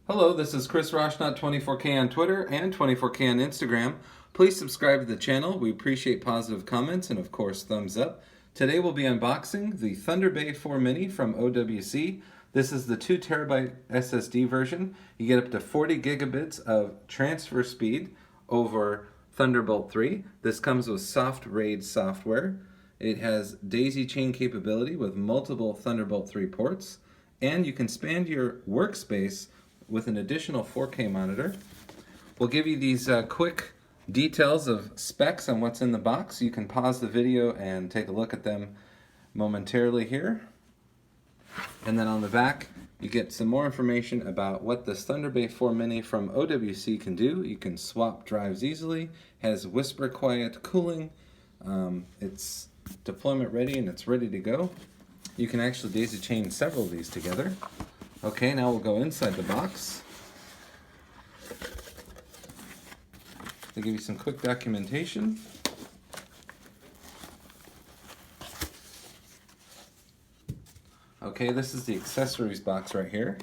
Hello, this is Chris Roshnot, 24K on Twitter and 24K on Instagram. Please subscribe to the channel. We appreciate positive comments and, of course, thumbs up. Today we'll be unboxing the Thunderbay 4 Mini from OWC. This is the 2TB SSD version. You get up to 40 gigabits of transfer speed over Thunderbolt 3. This comes with SoftRAID software. It has daisy chain capability with multiple Thunderbolt 3 ports, and you can span your workspace with an additional 4K monitor. We'll give you these quick details of specs on what's in the box. You can pause the video and take a look at them momentarily here. And then on the back, you get some more information about what this Thunderbay 4 Mini from OWC can do. You can swap drives easily, has whisper quiet cooling, it's deployment ready and it's ready to go. You can actually daisy chain several of these together. Okay, now we'll go inside the box. They give you some quick documentation. Okay, this is the accessories box right here.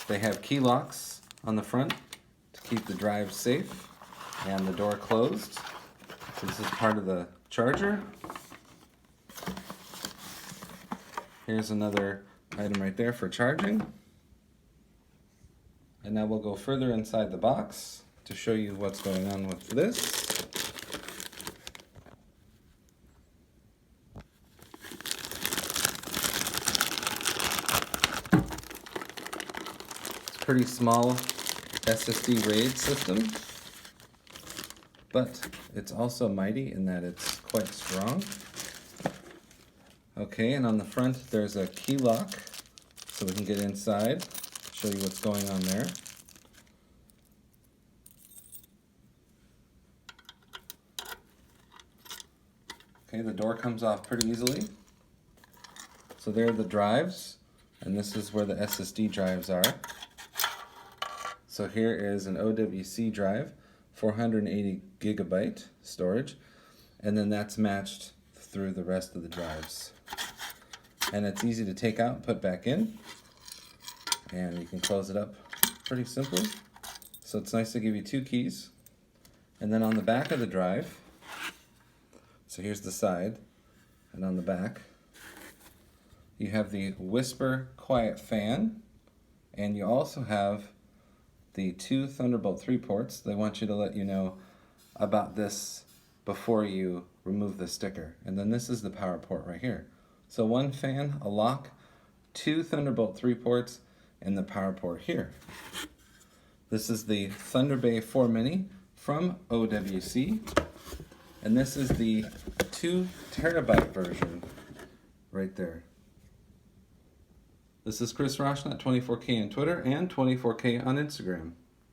They have key locks on the front to keep the drive safe and the door closed. So this is part of the charger. Here's another item right there for charging. And now we'll go further inside the box to show you what's going on with this. It's a pretty small SSD RAID system, but it's also mighty in that it's quite strong. Okay, and on the front there's a key lock, so we can get inside, show you what's going on there. Okay, the door comes off pretty easily. So there are the drives, and this is where the SSD drives are. So here is an OWC drive, 480 gigabyte storage, and then that's matched through the rest of the drives. And it's easy to take out and put back in, and you can close it up pretty simply. So it's nice to give you two keys. And then on the back of the drive, so here's the side, and on the back you have the whisper quiet fan, and you also have the two Thunderbolt 3 ports. They want you to let you know about this before you remove the sticker. And then this is the power port right here. So one fan, a lock, two Thunderbolt 3 ports, and the power port here. This is the Thunderbay 4 Mini from OWC, and this is the 2 terabyte version right there. This is Chris Roshnot, 24K on Twitter and 24K on Instagram.